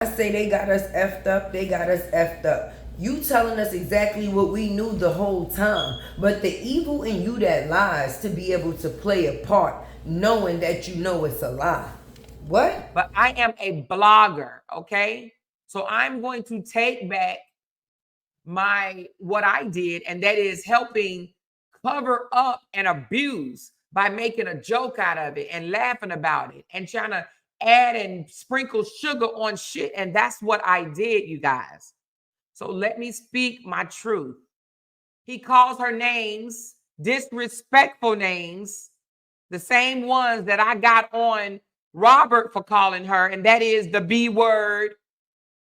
I say they got us effed up, they got us effed up. You telling us exactly what we knew the whole time, but the evil in you that lies to be able to play a part knowing that you know it's a lie. What? But I am a blogger, okay? So I'm going to take back what I did, and that is helping cover up and abuse by making a joke out of it and laughing about it and trying to add and sprinkle sugar on shit. And that's what I did, you guys. So let me speak my truth. He calls her names, disrespectful names, the same ones that I got on Robert for calling her, and that is the B word,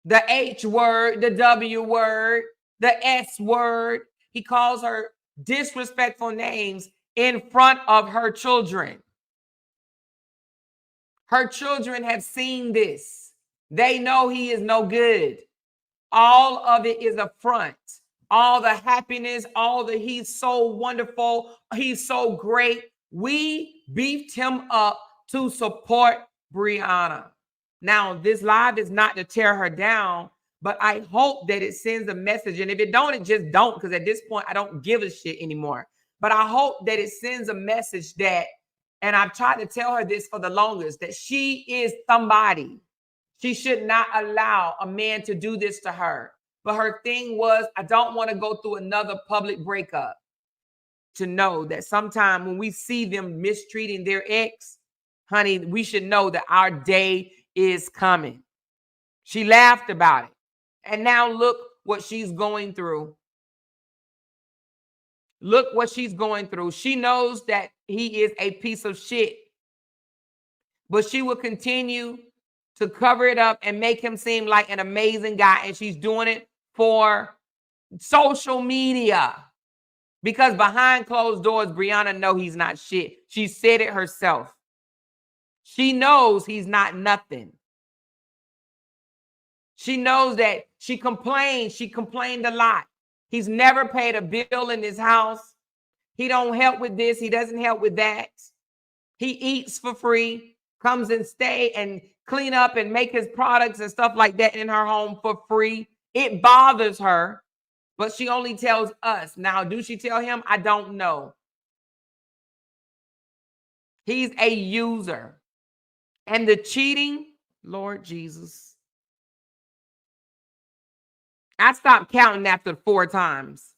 the H word, the W word, the S word. He calls her disrespectful names in front of her children. Her children have seen this. They know he is no good. All of it is a front. All the happiness, all the he's so wonderful, he's so great. We beefed him up to support Brianna. Now, this live is not to tear her down, but I hope that it sends a message. And if it don't, it just don't, because at this point, I don't give a shit anymore. But I hope that it sends a message that, and I've tried to tell her this for the longest, that she is somebody. She should not allow a man to do this to her. But her thing was, I don't want to go through another public breakup. To know that sometime when we see them mistreating their ex, honey, we should know that our day is coming. She laughed about it. And now look what she's going through. Look what she's going through. She knows that he is a piece of shit. But she will continue to cover it up and make him seem like an amazing guy. And she's doing it for social media. Because behind closed doors, Brianna knows he's not shit. She said it herself. She knows he's not nothing. She knows that she complained. She complained a lot. He's never paid a bill in his house. He don't help with this. He doesn't help with that. He eats for free, comes and stay and clean up and make his products and stuff like that in her home for free. It bothers her, but she only tells us. Now, do she tell him? I don't know. He's a user. And the cheating, Lord Jesus. I stopped counting after 4 times.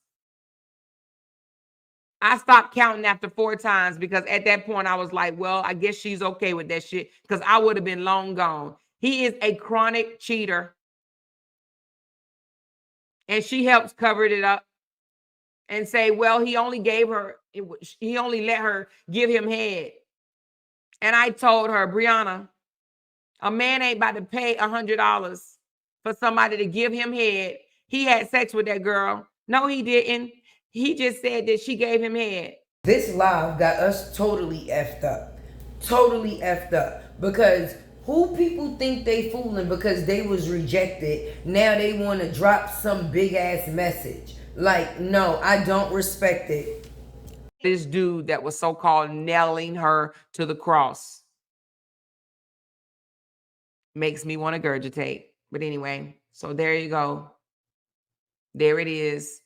I stopped counting after 4 times because at that point I was like, well, I guess she's okay with that shit because I would have been long gone. He is a chronic cheater. And she helps cover it up and say, well, he only let her give him head. And I told her, Brianna, a man ain't about to pay $100 for somebody to give him head. He had sex with that girl. No, he didn't. He just said that she gave him head. This live got us totally effed up. Totally effed up. Because who people think they fooling because they was rejected, now they want to drop some big ass message. Like, no, I don't respect it. This dude that was so-called nailing her to the cross makes me want to gurgitate. But anyway, so there you go. There it is.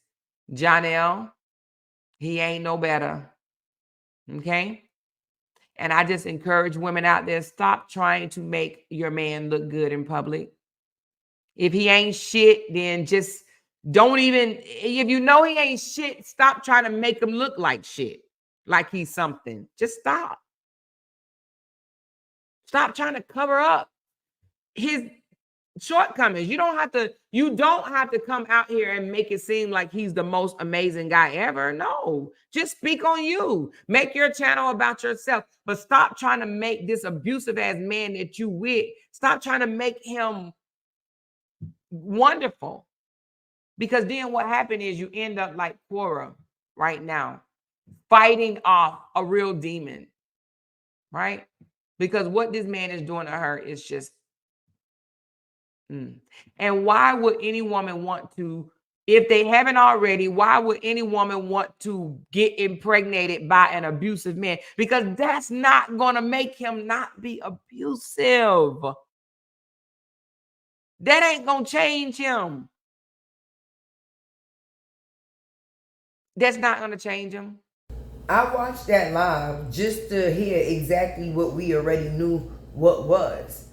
JOHNELL, he ain't no better. Okay? And I just encourage women out there, stop trying to make your man look good in public. If he ain't shit, then just don't even, if you know he ain't shit, stop trying to make him look like shit, like he's something. Just stop. Stop trying to cover up his shortcomings. You don't have to come out here and make it seem like he's the most amazing guy ever. No, just speak on you. Make your channel about yourself, but stop trying to make this abusive ass man that you with, stop trying to make him wonderful. Because then what happened is you end up like Quora right now, fighting off a real demon, right? Because what this man is doing to her is just And why would any woman want to, if they haven't already, why would any woman want to get impregnated by an abusive man? Because that's not going to make him not be abusive. That ain't gonna change him. That's not gonna change him. I watched that live just to hear exactly what we already knew what was.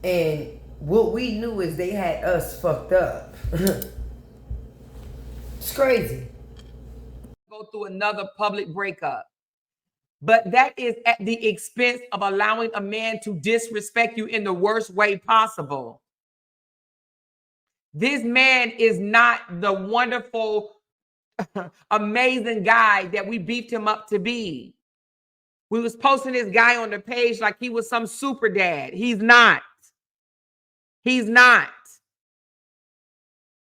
And what we knew is they had us fucked up. It's crazy. Go through another public breakup. But that is at the expense of allowing a man to disrespect you in the worst way possible. This man is not the wonderful, amazing guy that we beefed him up to be. We was posting this guy on the page like he was some super dad. He's not. He's not.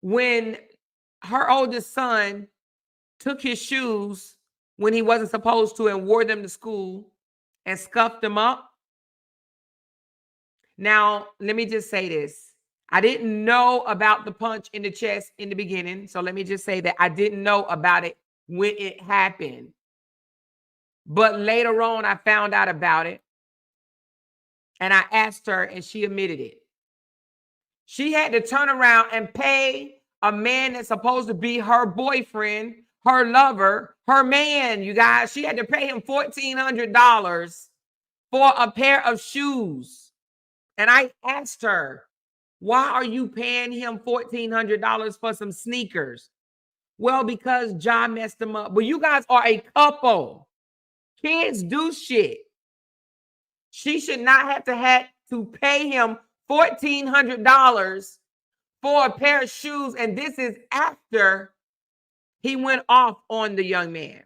When her oldest son took his shoes when he wasn't supposed to and wore them to school and scuffed them up. Now, let me just say this. I didn't know about the punch in the chest in the beginning. So let me just say that I didn't know about it when it happened. But later on, I found out about it. And I asked her and she admitted it. She had to turn around and pay a man that's supposed to be her boyfriend, her lover, her man, you guys. She had to pay him $1,400 for a pair of shoes. And I asked her, why are you paying him $1,400 for some sneakers? Well, because John messed them up. But you guys are a couple. Kids do shit. She should not have to pay him $1,400 for a pair of shoes. And this is after he went off on the young man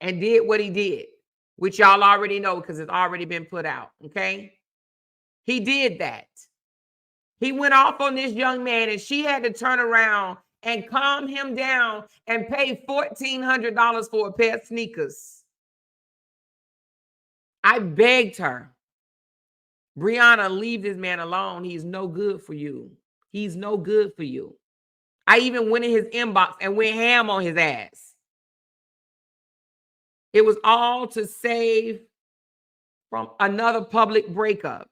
and did what he did, which y'all already know because it's already been put out, okay? He did that. He went off on this young man and she had to turn around and calm him down and pay $1,400 for a pair of sneakers. I begged her, Brianna, leave this man alone. He's no good for you. He's no good for you. I even went in his inbox and went ham on his ass. It was all to save from another public breakup.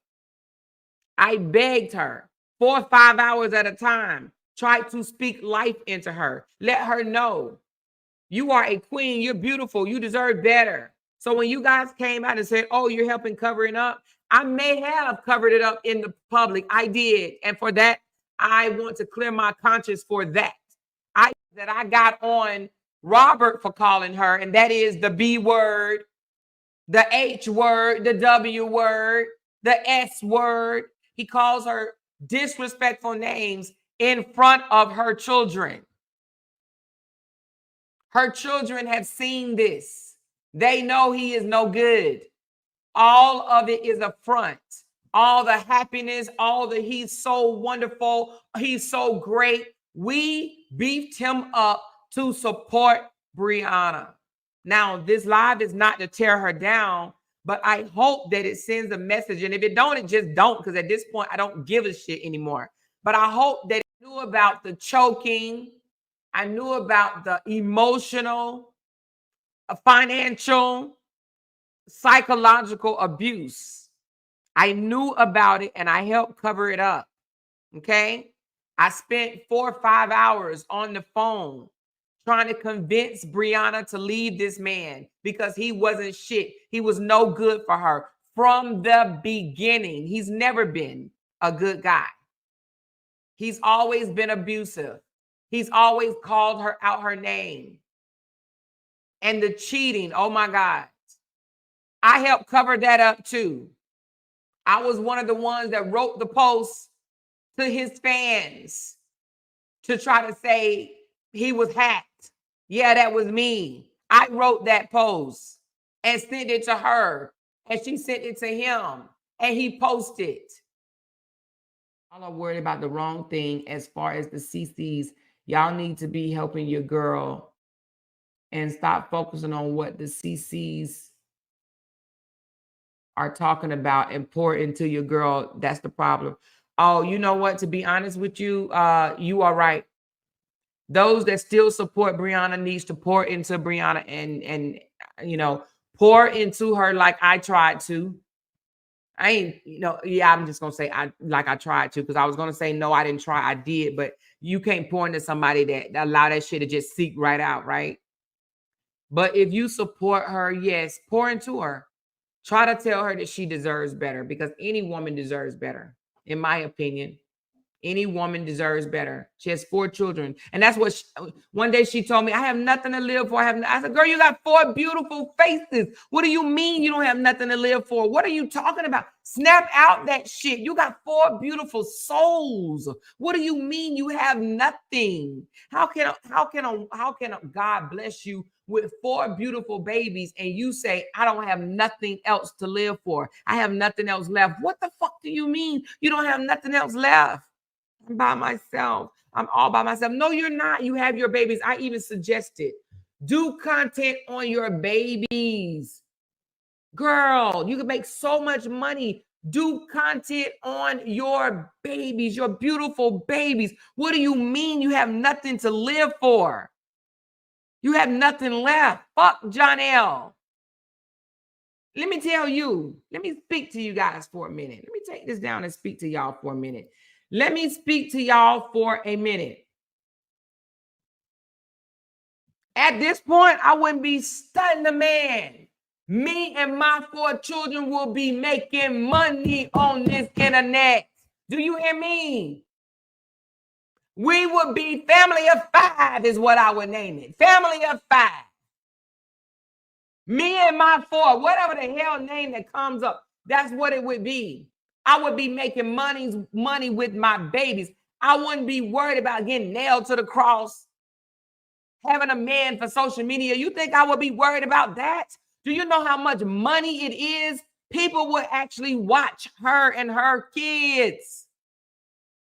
I begged her 4 or 5 hours at a time, tried to speak life into her, let her know you are a queen, you're beautiful, you deserve better. So when you guys came out and said, oh, you're helping cover it up, I may have covered it up in the public. I did. And for that, I want to clear my conscience for that. I got on Robert for calling her, and that is the B word, the H word, the W word, the S word. He calls her disrespectful names in front of her children. Her children have seen this. They know he is no good. All of it is a front. All the happiness, all the he's so wonderful, he's so great. We beefed him up to support Brianna. Now, this live is not to tear her down, but I hope that it sends a message. And if it don't, it just don't, because at this point, I don't give a shit anymore. But I hope that it knew about the choking. I knew about the emotional, financial, psychological abuse. I knew about it and I helped cover it up. Okay. I spent 4 or 5 hours on the phone trying to convince Brianna to leave this man because he wasn't shit. He was no good for her from the beginning. He's never been a good guy. He's always been abusive. He's always called her out her name. And the cheating, oh my God. I helped cover that up too. I was one of the ones that wrote the post to his fans to try to say he was hacked. Yeah, that was me. I wrote that post and sent it to her, and she sent it to him, and he posted. Y'all are worried about the wrong thing as far as the CCs. Y'all need to be helping your girl and stop focusing on what the CCs are talking about and pour into your girl. That's the problem. Oh, you know what? To be honest with you, you are right. Those that still support Brianna needs to pour into Brianna and you know, pour into her like I tried to. I ain't, yeah, I'm just gonna say I tried to, because I was gonna say no, I didn't try, I did, but you can't pour into somebody that allow that shit to just seep right out, right? But if you support her, yes, pour into her. Try to tell her that she deserves better, because any woman deserves better, in my opinion. Any woman deserves better. She has 4 children. And that's what one day she told me, I have nothing to live for. I said, girl, you got 4 beautiful faces. What do you mean you don't have nothing to live for? What are you talking about? Snap out that shit. You got 4 beautiful souls. What do you mean you have nothing? How can God bless you with 4 beautiful babies and you say, I don't have nothing else to live for? I have nothing else left. What the fuck do you mean you don't have nothing else left? I'm by myself. I'm all by myself. No, you're not. You have your babies. I even suggested do content on your babies. Girl, you can make so much money. Do content on your babies, your beautiful babies. What do you mean you have nothing to live for? You have nothing left. Fuck JOHNELL. Let me tell you. Let me speak to you guys for a minute. Let me take this down and speak to y'all for a minute. Let me speak to y'all for a minute. At this point, I wouldn't be stunning a man. Me and my 4 children will be making money on this internet. Do you hear me? We would be family of 5 is what I would name it. Family of 5. Me and my 4, whatever the hell name that comes up, that's what it would be. I would be making money with my babies. I wouldn't be worried about getting nailed to the cross, having a man for social media. You think I would be worried about that? Do you know how much money it is? People would actually watch her and her kids.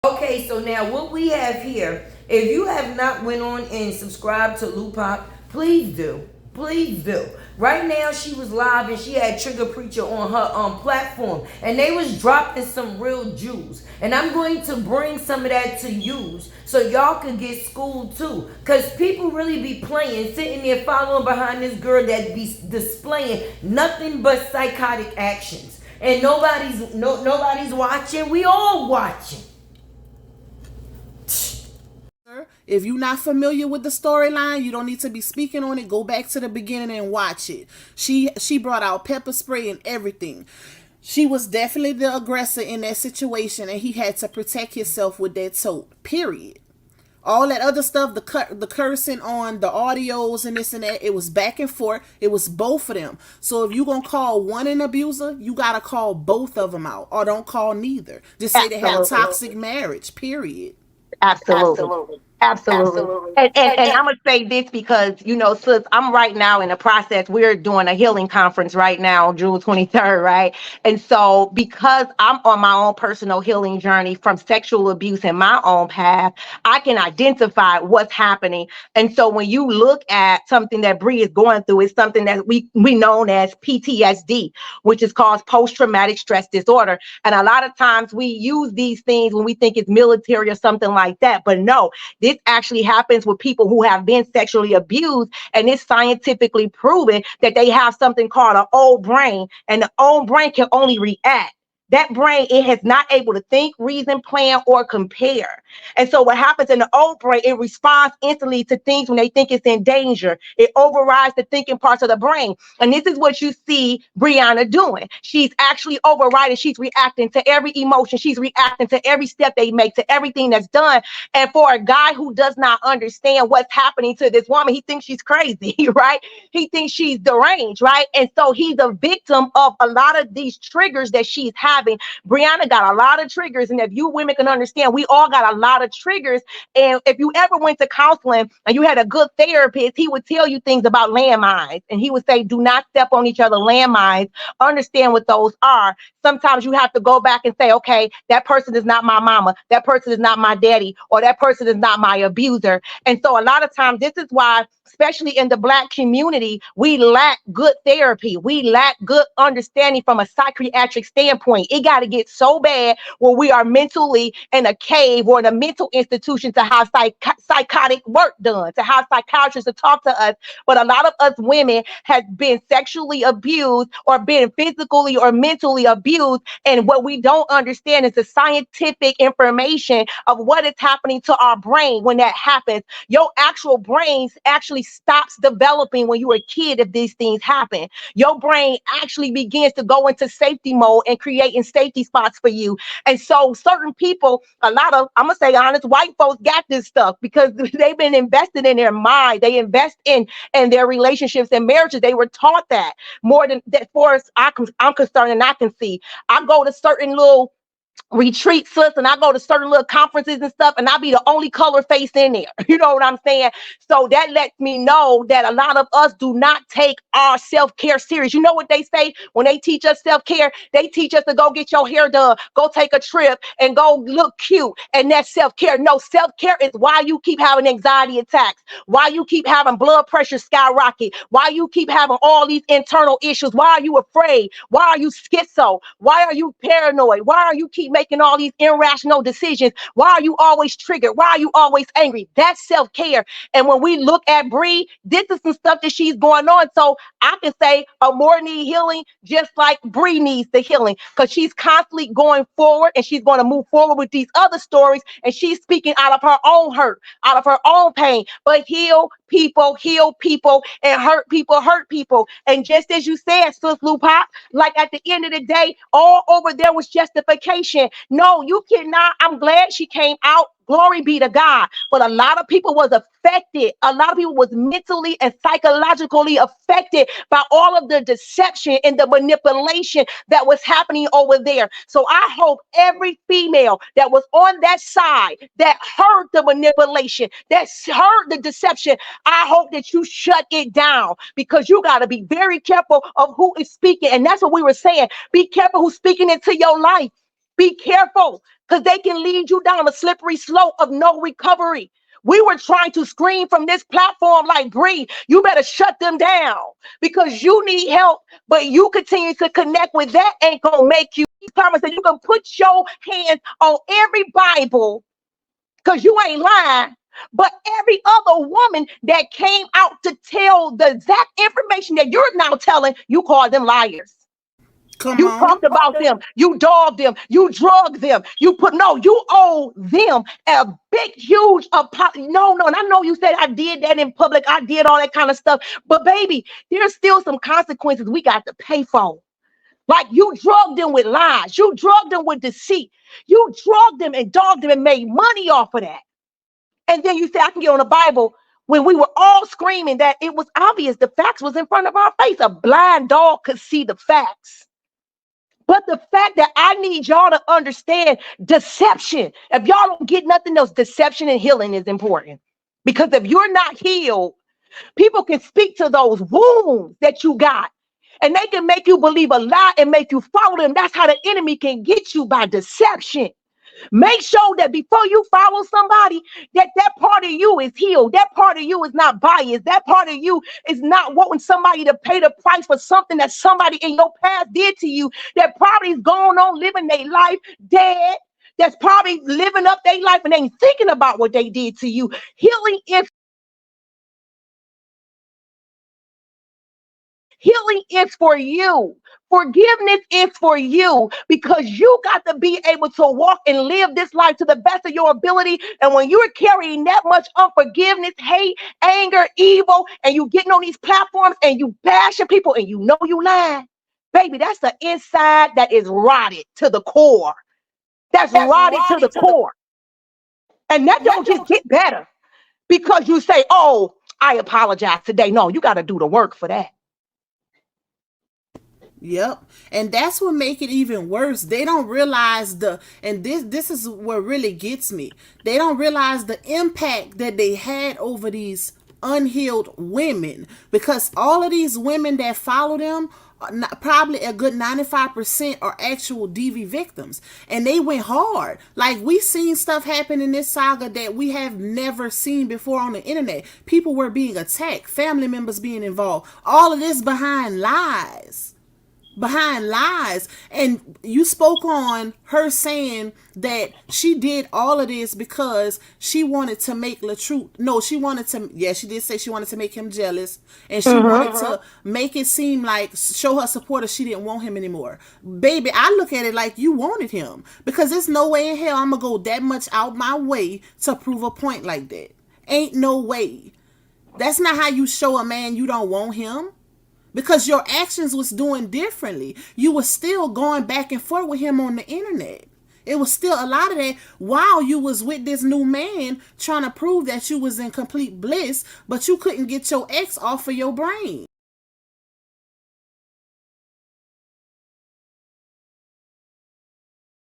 Okay, so now what we have here, if you have not went on and subscribed to LUPAC, please do. Please do. Right now, she was live and she had Trigger Preacher on her platform, and they was dropping some real jewels. And I'm going to bring some of that to use so y'all can get schooled too. Because people really be playing, sitting there following behind this girl that be displaying nothing but psychotic actions. And nobody's watching. We all watching. If you're not familiar with the storyline, you don't need to be speaking on it. Go back to the beginning and watch it. She brought out pepper spray and everything. She was definitely the aggressor in that situation, and he had to protect himself with that tote, period. All that other stuff, the cursing on the audios and this and that, it was back and forth. It was both of them. So if you're going to call one an abuser, you got to call both of them out, or don't call neither. Just say they have toxic marriage, period. Absolutely. Absolutely. And I'm going to say this because, sis, I'm right now in a process. We're doing a healing conference right now, June 23rd, right? And so because I'm on my own personal healing journey from sexual abuse in my own path, I can identify what's happening. And so when you look at something that Bree is going through, it's something that we known as PTSD, which is called post-traumatic stress disorder. And a lot of times we use these things when we think it's military or something like that. But no, this actually happens with people who have been sexually abused, and it's scientifically proven that they have something called an old brain, and the old brain can only react. That brain, it has not able to think, reason, plan, or compare. And so what happens in the old brain, it responds instantly to things when they think it's in danger. It overrides the thinking parts of the brain. And this is what you see BRIANA doing. She's actually overriding. She's reacting to every emotion. She's reacting to every step they make, to everything that's done. And for a guy who does not understand what's happening to this woman, he thinks she's crazy, right? He thinks she's deranged, right? And so he's a victim of a lot of these triggers that she's having. BRIANA got a lot of triggers, and if you women can understand, we all got a lot of triggers. And if you ever went to counseling and you had a good therapist, he would tell you things about landmines, and he would say, do not step on each other landmines. Understand what those are. Sometimes you have to go back and say, okay, that person is not my mama, that person is not my daddy, or that person is not my abuser. And so a lot of times, this is why, especially in the Black community, we lack good therapy. We lack good understanding from a psychiatric standpoint. It got to get so bad where we are mentally in a cave or in a mental institution to have psychotic work done, to have psychiatrists to talk to us. But a lot of us women have been sexually abused or been physically or mentally abused. And what we don't understand is the scientific information of what is happening to our brain when that happens. Your actual brain actually stops developing when you're a kid if these things happen. Your brain actually begins to go into safety mode and creating safety spots for you. And so certain people, a lot of, I'm gonna say honest, white folks got this stuff because they've been invested in their mind. They invest in their relationships and marriages. They were taught that more than that. For us, I'm concerned and I can see. I go to certain little retreats, sis, and I go to certain little conferences and stuff, and I be the only color face in there. You know what I'm saying? So that lets me know that a lot of us do not take our self-care serious. You know what they say when they teach us self-care? They teach us to go get your hair done, go take a trip, and go look cute. And that's self-care. No, self-care is why you keep having anxiety attacks, why you keep having blood pressure skyrocket, why you keep having all these internal issues, why are you afraid, why are you schizo, why are you paranoid, why are you keep making all these irrational decisions, why are you always triggered, why are you always angry? That's self-care. And when we look at Bree, this is some stuff that she's going on. So I can say AMORA needs healing just like Bree needs the healing, because she's constantly going forward and she's going to move forward with these other stories, and she's speaking out of her own hurt, out of her own pain. But heal people, and hurt people. And just as you said, Sis LUPAC, like at the end of the day, all over there was justification. No, you cannot. I'm glad she came out. Glory be to God. But a lot of people was affected. A lot of people was mentally and psychologically affected by all of the deception and the manipulation that was happening over there. So I hope every female that was on that side that heard the manipulation, that heard the deception, I hope that you shut it down, because you got to be very careful of who is speaking. And that's what we were saying. Be careful who's speaking into your life. Be careful, because they can lead you down a slippery slope of no recovery. We were trying to scream from this platform like, Bree, you better shut them down because you need help, but you continue to connect with that ain't going to make you promise that you can put your hands on every Bible because you ain't lying. But every other woman that came out to tell the exact information that you're now telling, you call them liars. You talked about them, you dogged them, you drugged them, you owe them a big, huge apology. No, and I know you said I did that in public, I did all that kind of stuff, but baby, there's still some consequences we got to pay for. Like you drugged them with lies, you drugged them with deceit, you drugged them and dogged them and made money off of that. And then you say I can get on the Bible when we were all screaming that it was obvious the facts was in front of our face. A blind dog could see the facts. But the fact that I need y'all to understand deception, if y'all don't get nothing else, deception and healing is important. Because if you're not healed, people can speak to those wounds that you got, and they can make you believe a lie and make you follow them. That's how the enemy can get you, by deception. Make sure that before you follow somebody, that part of you is healed. That part of you is not biased. That part of you is not wanting somebody to pay the price for something that somebody in your past did to you, that probably is going on living their life dead, that's probably living up their life and ain't thinking about what they did to you. Healing is for you. Forgiveness is for you, because you got to be able to walk and live this life to the best of your ability. And when you're carrying that much unforgiveness, hate, anger, evil, and you getting on these platforms and you bashing people and you know you lying, baby, that's the inside that is rotted to the core. That's rotted to the core. And that don't just get better because you say, oh, I apologize today. No, you got to do the work for that. Yep. And that's what make it even worse. They don't realize this is what really gets me. They don't realize the impact that they had over these unhealed women, because all of these women that follow them, probably a good 95% are actual DV victims, and they went hard. Like, we seen stuff happen in this saga that we have never seen before on the internet. People were being attacked, family members being involved, all of this behind lies. behind lies. And you spoke on her saying that she did all of this because she wanted to make LaTruth. No, she wanted to. Yeah, she did say she wanted to make him jealous, and she wanted to make it seem like show her supporters she didn't want him anymore. Baby, I look at it like you wanted him, because there's no way in hell I'm gonna go that much out my way to prove a point like that. Ain't no way. That's not how you show a man you don't want him. Because your actions was doing differently. You were still going back and forth with him on the internet. It was still a lot of that while you was with this new man trying to prove that you was in complete bliss, but you couldn't get your ex off of your brain.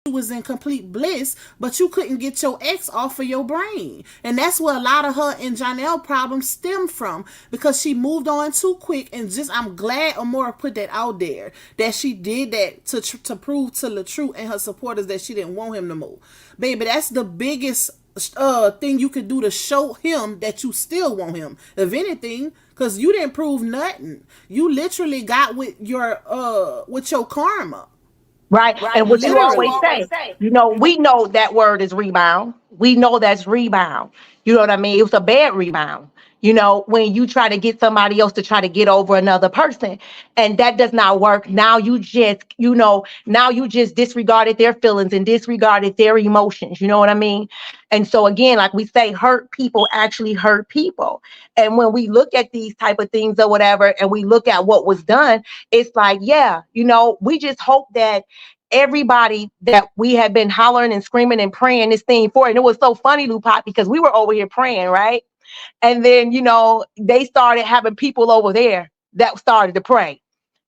Was in complete bliss, but you couldn't get your ex off of your brain. And that's where a lot of her and JOHNELL problems stem from, because she moved on too quick. And just, I'm glad AMORA put that out there, that she did that to prove to LaTruth and her supporters that she didn't want him no more. Baby, that's the biggest thing you could do to show him that you still want him, if anything, because you didn't prove nothing. You literally got with your karma. Right. And what you always say, you know, we know that word is rebound. We know that's rebound. You know what I mean? It was a bad rebound. You know, when you try to get somebody else to try to get over another person, and that does not work. Now you just, you know, now you just disregarded their feelings and disregarded their emotions. You know what I mean? And so again, like we say, hurt people actually hurt people. And when we look at these type of things or whatever, and we look at what was done, it's like, yeah, you know, we just hope that everybody that we have been hollering and screaming and praying this thing for, and it was so funny, LUPAC, because we were over here praying, right? And then, you know, they started having people over there that started to pray.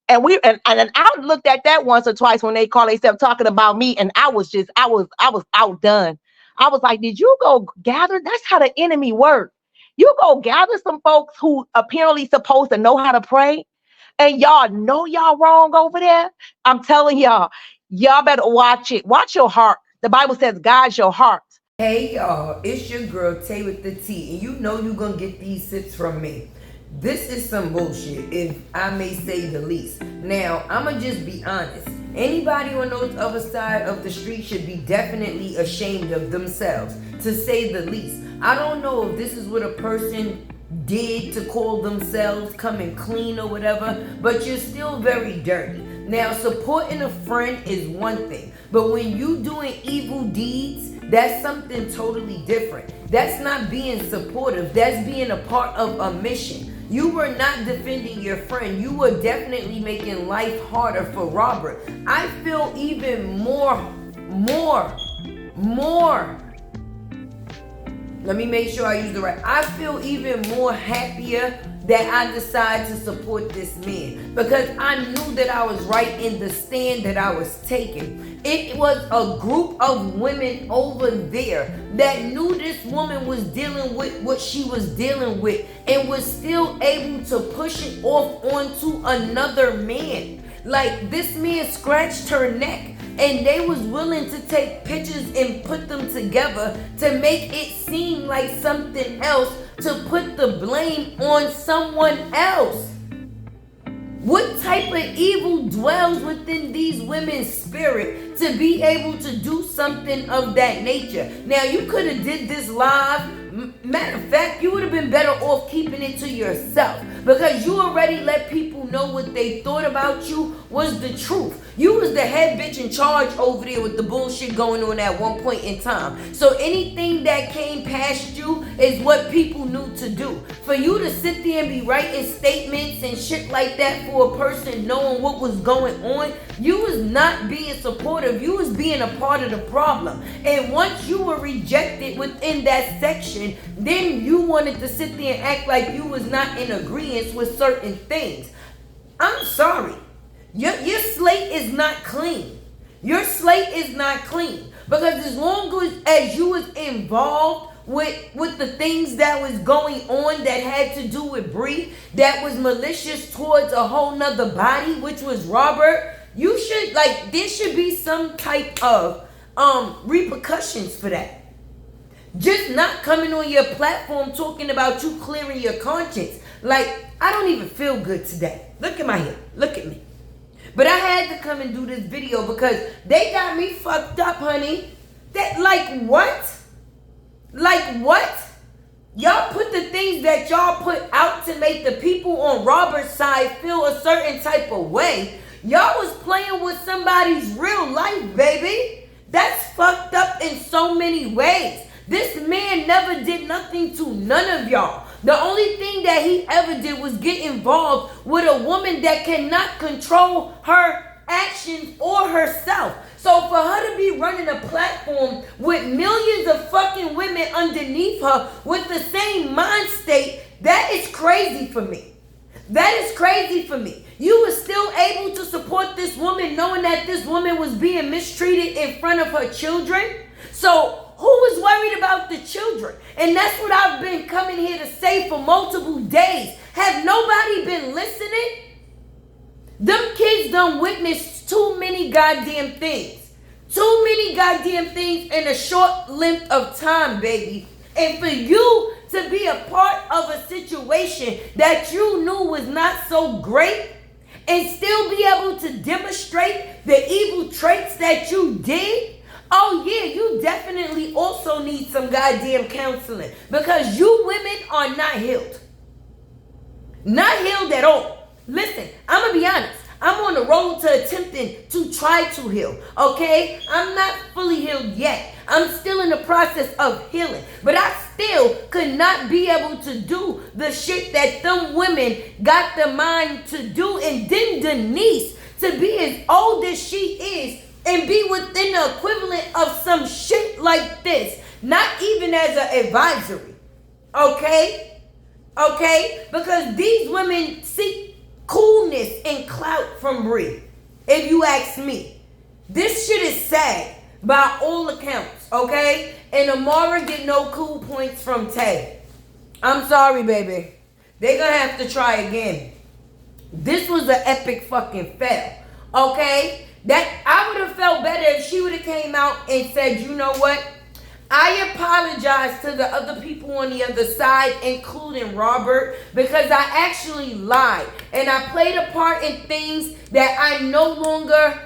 And I looked at that once or twice when they called themselves talking about me. And I was outdone. I was like, did you go gather? That's how the enemy works. You go gather some folks who apparently supposed to know how to pray, and y'all know y'all wrong over there. I'm telling y'all better watch it. Watch your heart. The Bible says, guide your heart. Hey y'all, it's your girl Tay with the T, and you know you're gonna get these sips from me. This is some bullshit, if I may say the least. Now, I'ma just be honest. Anybody on the other side of the street should be definitely ashamed of themselves, to say the least. I don't know if this is what a person did to call themselves coming clean or whatever, but you're still very dirty. Now, supporting a friend is one thing, but when you doing evil deeds, that's something totally different. That's not being supportive. That's being a part of a mission. You were not defending your friend. You were definitely making life harder for Robert. I feel even more. Let me make sure I use the right. I feel even more happier that I decided to support this man, because I knew that I was right in the stand that I was taking. It was a group of women over there that knew this woman was dealing with what she was dealing with, and was still able to push it off onto another man. Like, this man scratched her neck, and they was willing to take pictures and put them together to make it seem like something else, to put the blame on someone else. What type of evil dwells within these women's spirit to be able to do something of that nature? Now, you could have did this live. Matter of fact, you would have been better off keeping it to yourself, because you already let people know what they thought about you was the truth. You was the head bitch in charge over there with the bullshit going on at one point in time. So anything that came past you is what people knew to do. For you to sit there and be writing statements and shit like that for a person knowing what was going on, you was not being supportive. You was being a part of the problem. And once you were rejected within that section, then you wanted to sit there and act like you was not in agreement with certain things. I'm sorry. Your slate is not clean. Your slate is not clean. Because as long as you was involved with the things that was going on that had to do with Bree, that was malicious towards a whole nother body, which was Robert, you should, like, there should be some type of repercussions for that. Just not coming on your platform talking about you clearing your conscience. Like, I don't even feel good today. Look at my hair. Look at me. But I had to come and do this video because they got me fucked up, honey. That, like, what? Like, what? Y'all put the things that y'all put out to make the people on Robert's side feel a certain type of way. Y'all was playing with somebody's real life, baby. That's fucked up in so many ways. This man never did nothing to none of y'all. The only thing that he ever did was get involved with a woman that cannot control her actions or herself. So for her to be running a platform with millions of fucking women underneath her with the same mind state, that is crazy for me. That is crazy for me. You were still able to support this woman knowing that this woman was being mistreated in front of her children. So who was worried about the children? And that's what I've been coming here to say for multiple days. Have nobody been listening? Them kids done witnessed too many goddamn things. Too many goddamn things in a short length of time, baby. And for you to be a part of a situation that you knew was not so great and still be able to demonstrate the evil traits that you did, oh yeah, you definitely also need some goddamn counseling because you women are not healed. Not healed at all. Listen, I'm going to be honest. I'm on the road to attempting to try to heal, okay? I'm not fully healed yet. I'm still in the process of healing. But I still could not be able to do the shit that them women got the mind to do. And then Denise, to be as old as she is and be within the equivalent of some shit like this, not even as an advisory, okay? Okay? Because these women seek coolness and clout from Bri, if you ask me. This shit is sad by all accounts, okay? And AMORA get no cool points from Tay. I'm sorry, baby. They gonna have to try again. This was an epic fucking fail, okay? That I would have felt better if she would have came out and said, you know what? I apologize to the other people on the other side, including Robert, because I actually lied. And I played a part in things that I no longer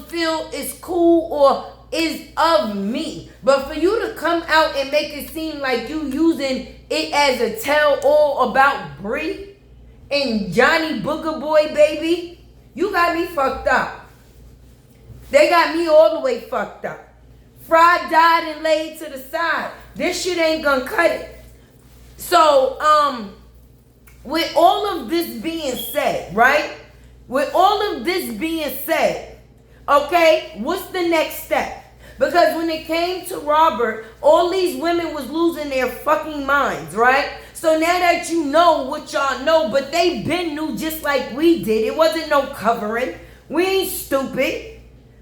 feel is cool or is of me. But for you to come out and make it seem like you using it as a tell-all about Bri and Johnny Booger Boy, baby, you got me fucked up. They got me all the way fucked up. Fried, died, and laid to the side. This shit ain't gonna cut it. So, with all of this being said, right? With all of this being said, okay, what's the next step? Because when it came to Robert, all these women was losing their fucking minds, right? So now that you know what y'all know, but they been knew just like we did. It wasn't no covering. We ain't stupid.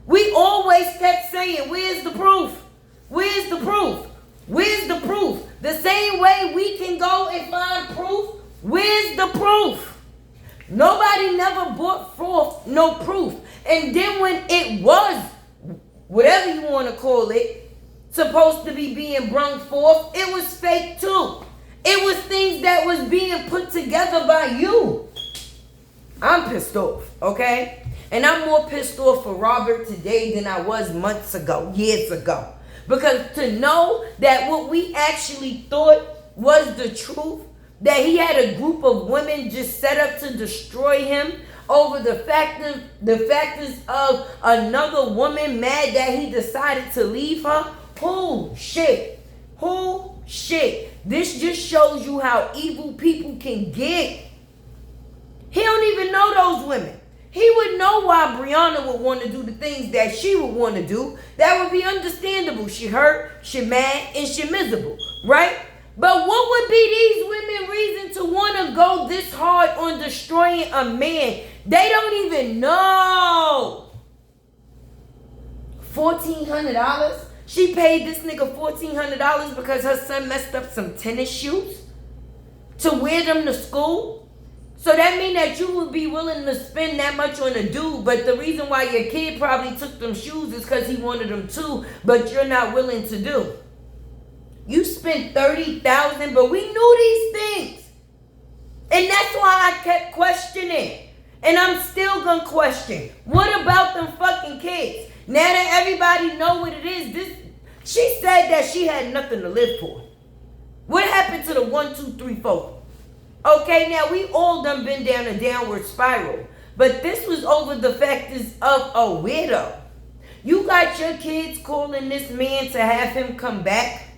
We always kept saying, where's the proof? Where's the proof? Where's the proof? The same way we can go and find proof, where's the proof? Nobody never brought forth no proof. And then when it was, whatever you want to call it, supposed to be being brung forth, it was fake too. It was things that was being put together by you. I'm pissed off, okay? And I'm more pissed off for Robert today than I was months ago, years ago. Because to know that what we actually thought was the truth, that he had a group of women just set up to destroy him over the factors of another woman mad that he decided to leave her. Who shit? Who shit? This just shows you how evil people can get. He don't even know those women. He would know why BRIANA would want to do the things that she would want to do. That would be understandable. She hurt, she mad, and she miserable, right? But what would be these women reason to want to go this hard on destroying a man? They don't even know. $1,400? She paid this nigga $1,400 because her son messed up some tennis shoes to wear them to school? So that means that you would be willing to spend that much on a dude, but the reason why your kid probably took them shoes is because he wanted them too, but you're not willing to do. You spent $30,000, but we knew these things. And that's why I kept questioning. And I'm still gonna question, what about them fucking kids? Now that everybody know what it is, she said that she had nothing to live for. What happened to the 1, 2, 3, 4? Okay, now we all done been down a downward spiral. But this was over the factors of a widow. You got your kids calling this man to have him come back?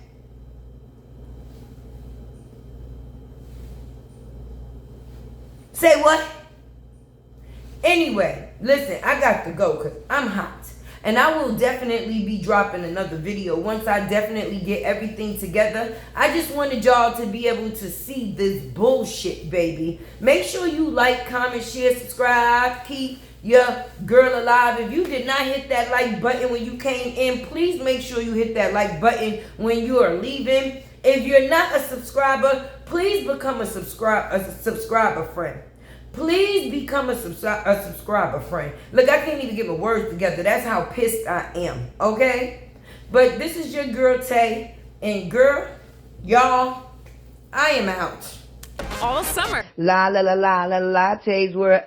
Say what? Anyway, listen, I got to go because I'm hot. And I will definitely be dropping another video once I definitely get everything together. I just wanted y'all to be able to see this bullshit, baby. Make sure you like, comment, share, subscribe. Keep your girl alive. If you did not hit that like button when you came in, please make sure you hit that like button when you are leaving. If you're not a subscriber, please become a subscriber friend. Please become a subscriber friend. Look, I can't even get my words together. That's how pissed I am, okay? But this is your girl, Tay. And girl, y'all, I am out. All summer. La la la la la la, Tay's world.